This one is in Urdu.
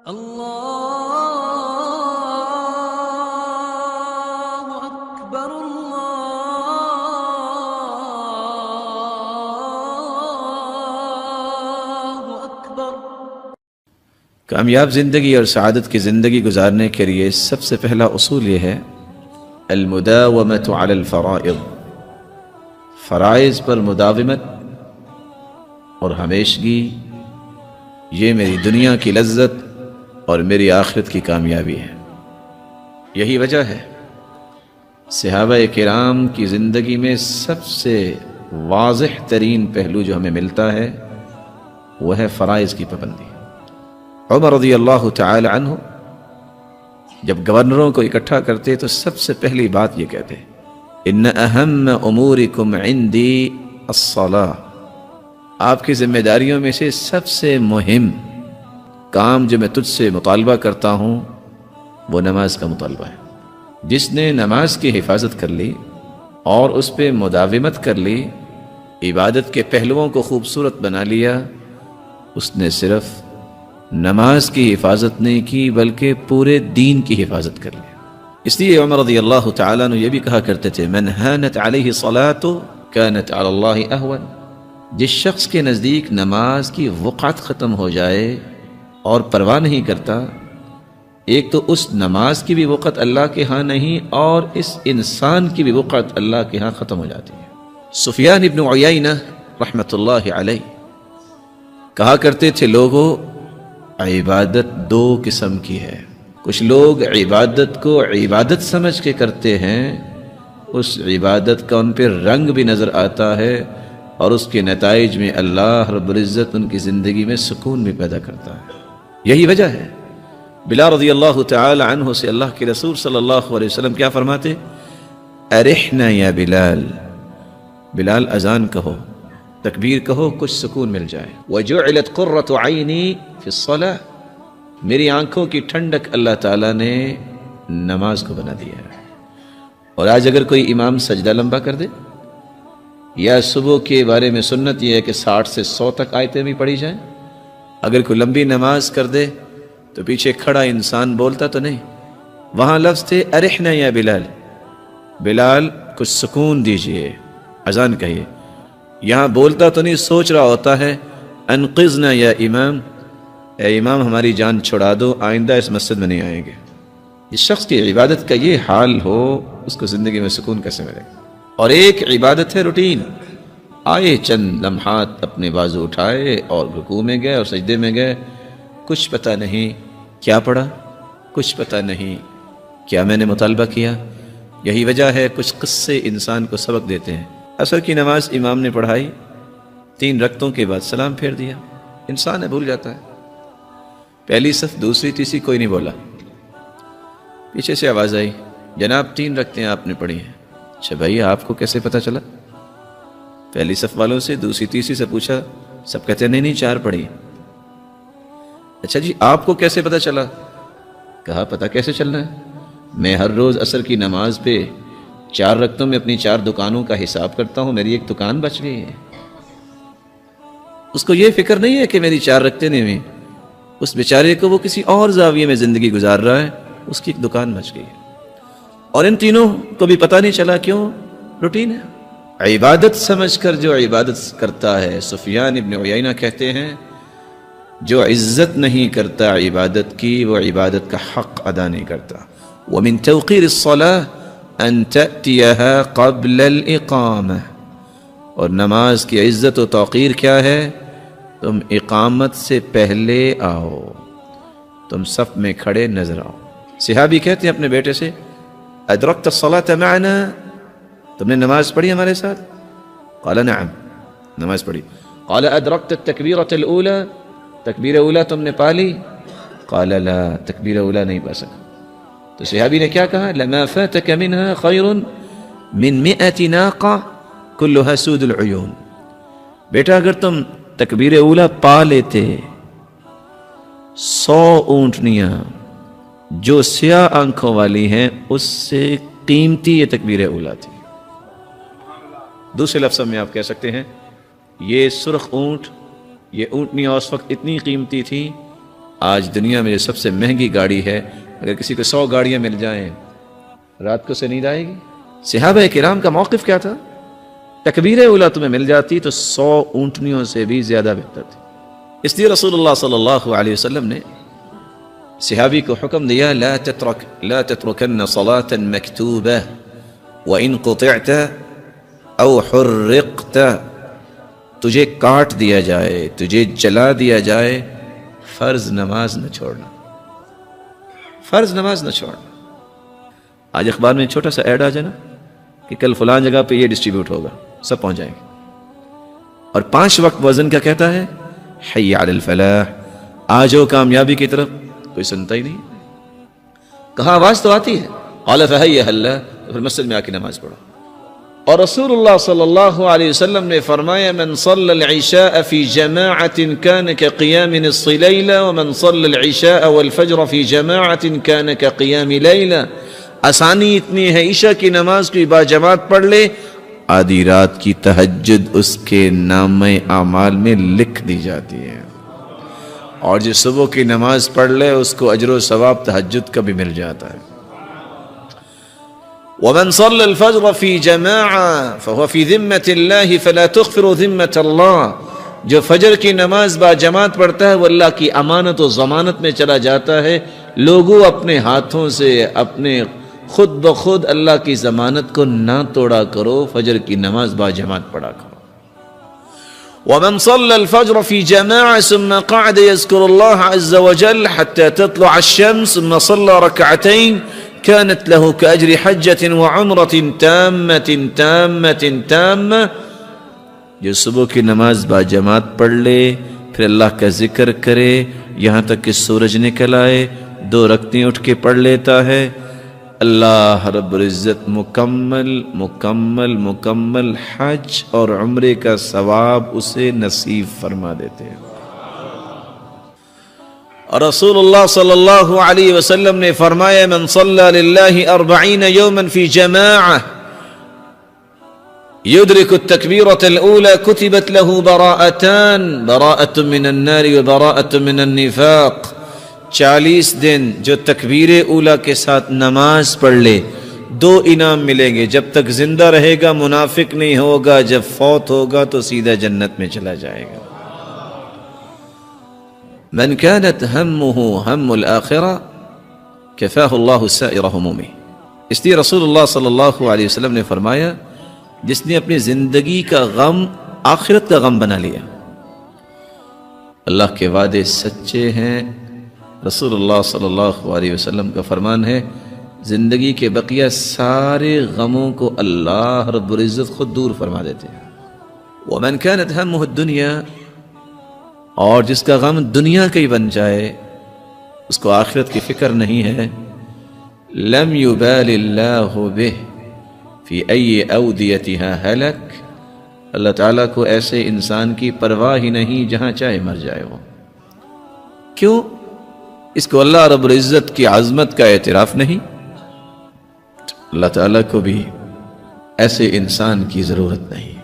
اللہ اکبر اللہ اکبر۔ کامیاب زندگی اور سعادت کی زندگی گزارنے کے لیے سب سے پہلا اصول یہ ہے المداومۃ علی الفرائض، فرائض پر مداومت اور ہمیشگی، یہ میری دنیا کی لذت اور میری آخرت کی کامیابی ہے۔ یہی وجہ ہے صحابہ کرام کی زندگی میں سب سے واضح ترین پہلو جو ہمیں ملتا ہے وہ ہے فرائض کی پابندی۔ عمر رضی اللہ تعالی عنہ جب گورنروں کو اکٹھا کرتے تو سب سے پہلی بات یہ کہتے ان اہم امورکم عندی الصلاۃ، آپ کی ذمہ داریوں میں سے سب سے مہم کام جو میں تجھ سے مطالبہ کرتا ہوں وہ نماز کا مطالبہ ہے۔ جس نے نماز کی حفاظت کر لی اور اس پہ مداومت کر لی، عبادت کے پہلوؤں کو خوبصورت بنا لیا، اس نے صرف نماز کی حفاظت نہیں کی بلکہ پورے دین کی حفاظت کر لی۔ اس لیے عمر رضی اللہ تعالیٰ عنہ یہ بھی کہا کرتے تھے من ہانت علیہ صلاۃ کانت علی اللہ اہون، جس شخص کے نزدیک نماز کی وقعت ختم ہو جائے اور پرواہ نہیں کرتا، ایک تو اس نماز کی بھی وقعت اللہ کے ہاں نہیں اور اس انسان کی بھی وقعت اللہ کے ہاں ختم ہو جاتی ہے۔ سفیان ابن عیینہ رحمۃ اللہ علیہ کہا کرتے تھے لوگوں، عبادت دو قسم کی ہے، کچھ لوگ عبادت کو عبادت سمجھ کے کرتے ہیں، اس عبادت کا ان پہ رنگ بھی نظر آتا ہے اور اس کے نتائج میں اللہ رب العزت ان کی زندگی میں سکون بھی پیدا کرتا ہے۔ یہی وجہ ہے بلال رضی اللہ تعالی عنہ سے اللہ کے رسول صلی اللہ علیہ وسلم کیا فرماتے؟ ارحنا یا بلال، بلال اذان کہو، تکبیر کہو، کچھ سکون مل جائے۔ وجعلت قرۃ عینی فی الصلاۃ، میری آنکھوں کی ٹھنڈک اللہ تعالیٰ نے نماز کو بنا دیا ہے۔ اور آج اگر کوئی امام سجدہ لمبا کر دے، یا صبح کے بارے میں سنت یہ ہے کہ 60 سے 100 تک آیتیں بھی پڑھی جائیں، اگر کوئی لمبی نماز کر دے تو پیچھے کھڑا انسان بولتا تو نہیں، وہاں لفظ تھے ارحنا یا بلال، بلال کچھ سکون دیجئے، اذان کہیے۔ یہاں بولتا تو نہیں، سوچ رہا ہوتا ہے انقذنا یا امام، اے امام ہماری جان چھڑا دو، آئندہ اس مسجد میں نہیں آئیں گے۔ اس شخص کی عبادت کا یہ حال ہو، اس کو زندگی میں سکون کیسے ملے گا؟ اور ایک عبادت ہے روٹین، آئے چند لمحات اپنے بازو اٹھائے اور رکوع میں گئے اور سجدے میں گئے، کچھ پتہ نہیں کیا پڑھا، کچھ پتہ نہیں کیا میں نے مطالبہ کیا۔ یہی وجہ ہے کچھ قصے انسان کو سبق دیتے ہیں۔ عصر کی نماز امام نے پڑھائی، 3 رکعتوں کے بعد سلام پھیر دیا، انسان ہے بھول جاتا ہے، پہلی صف دوسری تیسری کوئی نہیں بولا، پیچھے سے آواز آئی جناب 3 رکعتیں آپ نے پڑھی ہیں۔ اچھا بھائی آپ کو کیسے پتہ چلا؟ پہلی صف والوں سے دوسری تیسری سے پوچھا، سب کہتے ہیں نہیں 4 پڑھی۔ اچھا جی آپ کو کیسے پتہ چلا؟ کہا پتہ کیسے چلنا ہے، میں ہر روز عصر کی نماز پہ 4 رکعتوں میں اپنی 4 دکانوں کا حساب کرتا ہوں، میری ایک دکان بچ گئی ہے۔ اس کو یہ فکر نہیں ہے کہ میری 4 رکعتیں نہیں ہوئیں، اس بیچارے کو وہ کسی اور زاویے میں زندگی گزار رہا ہے، اس کی ایک دکان بچ گئی ہے۔ اور ان تینوں کو بھی پتہ نہیں چلا، کیوں؟ روٹین ہے۔ عبادت سمجھ کر جو عبادت کرتا ہے، سفیان ابن عیینہ کہتے ہیں جو عزت نہیں کرتا عبادت کی، وہ عبادت کا حق ادا نہیں کرتا۔ وَمِن تَوْقِيرِ الصَّلَاةِ أَن تَأْتِيَهَا قَبْلَ الْإِقَامَةِ، اور نماز کی عزت و توقیر کیا ہے؟ تم اقامت سے پہلے آؤ، تم صف میں کھڑے نظر آؤ۔ صحابی کہتے ہیں اپنے بیٹے سے ادرکت الصلاة معنا، تم نے نماز پڑھی ہمارے ساتھ؟ قال نعم، نماز پڑھی۔ قال ادرکت التکبیرۃ الاولی، تکبیر اولا تم نے پا لی؟ قال لا، تکبیر اولا نہیں پا سکا۔ تو صحابی نے کیا کہا؟ لما فاتك منها خیر من 100 ناقہ كلها سود العیون، بیٹا اگر تم تکبیر اولا پا لیتے 100 اونٹنیاں جو سیاہ آنکھوں والی ہیں اس سے قیمتی یہ تکبیر اولا تھی۔ دوسرے لفظ میں آپ کہہ سکتے ہیں یہ سرخ اونٹ، یہ اونٹنیاں اس وقت اتنی قیمتی تھی آج دنیا میں جو سب سے مہنگی گاڑی ہے، اگر کسی کو 100 گاڑیاں مل جائیں رات کو سے نیند آئے گی؟ صحابہ کرام کا موقف کیا تھا؟ تکبیر اولیٰ تمہیں مل جاتی تو 100 اونٹنیوں سے بھی زیادہ بہتر تھی۔ اس لیے رسول اللہ صلی اللہ علیہ وسلم نے صحابی کو حکم دیا، لا تترکن صلاة مکتوبہ وَإِن قُطِعْتَ أَوْ حُرِّقْتَ، تجھے کاٹ دیا جائے، تجھے جلا دیا جائے، فرض نماز نہ چھوڑنا، فرض نماز نہ چھوڑنا۔ آج اخبار میں چھوٹا سا ایڈ آ جائے نا کہ کل فلان جگہ پہ یہ ڈسٹریبیوٹ ہوگا، سب پہنچ جائیں گے، اور 5 وقت وزن کا کہتا ہے حی علی الفلاح، آ جاؤ کامیابی کی طرف، کوئی سنتا ہی نہیں۔ کہاں آواز تو آتی ہے، قال فہی ہلا، پھر مسجد میں آ کے نماز پڑھو۔ اور رسول اللہ صلی اللہ علیہ وسلم نے فرمایا، من صلی العشاء فی جماعت کان کقیام نصف لیلہ ومن صلی العشاء والفجر فی جماعت کان کقیام لیلہ۔ آسانی اتنی ہے، عشاء کی نماز کوئی باجماعت پڑھ لے، آدھی رات کی تہجد اس کے نامہ اعمال میں لکھ دی جاتی ہے، اور جو صبح کی نماز پڑھ لے اس کو اجر و ثواب تہجد کا بھی مل جاتا ہے۔ ومن صلى الفجر في جماعة فهو في ذمة الله فلا تغفر ذمة الله، جو فجر کی نماز با جماعت پڑھتا ہے وہ اللہ کی امانت و ضمانت میں چلا جاتا ہے۔ لوگوں اپنے ہاتھوں سے اپنے خود بخود اللہ کی ضمانت کو نہ توڑا کرو، فجر کی نماز با جماعت پڑھا کرو۔ ومن صلى الفجر في جماعة ثم قعد يذكر الله عز وجل حتى تطلع الشمس ثم صلى ركعتين كانت له كأجر حجة وعمرة تامة تامة تامة، جو صبح کی نماز با جماعت پڑھ لے، پھر اللہ کا ذکر کرے یہاں تک کہ سورج نکل آئے، 2 رکعتیں اٹھ کے پڑھ لیتا ہے، اللہ رب العزت مکمل مکمل مکمل حج اور عمرے کا ثواب اسے نصیب فرما دیتے ہیں۔ اور رسول اللہ صلی اللہ علیہ وسلم نے فرمایا، من صلی للہ 40 یوما فی جماعہ يدرك التكبيرة الأولى كتبت له براءتان، براءة من النار وبراءة من النفاق۔ 40 دن جو تکبیر اولا کے ساتھ نماز پڑھ لے 2 انعام ملیں گے، جب تک زندہ رہے گا منافق نہیں ہوگا، جب فوت ہوگا تو سیدھا جنت میں چلا جائے گا۔ من كانت همه هم الآخرة كفاه الله سائر همومه، اس لیے رسول اللہ صلی اللہ علیہ وسلم نے فرمایا، جس نے اپنی زندگی کا غم آخرت کا غم بنا لیا، اللہ کے وعدے سچے ہیں۔ رسول اللہ صلی اللہ علیہ وسلم کا فرمان ہے، زندگی کے بقیہ سارے غموں کو اللہ رب العزت خود دور فرما دیتے ہیں۔ ومن كانت همه الدنيا، اور جس کا غم دنیا کا ہی بن جائے، اس کو آخرت کی فکر نہیں ہے، لم يبال اللہ به فی ای اودیتها ہلک، اللہ تعالیٰ کو ایسے انسان کی پرواہ ہی نہیں جہاں چاہے مر جائے وہ۔ کیوں؟ اس کو اللہ رب العزت کی عظمت کا اعتراف نہیں، اللہ تعالیٰ کو بھی ایسے انسان کی ضرورت نہیں۔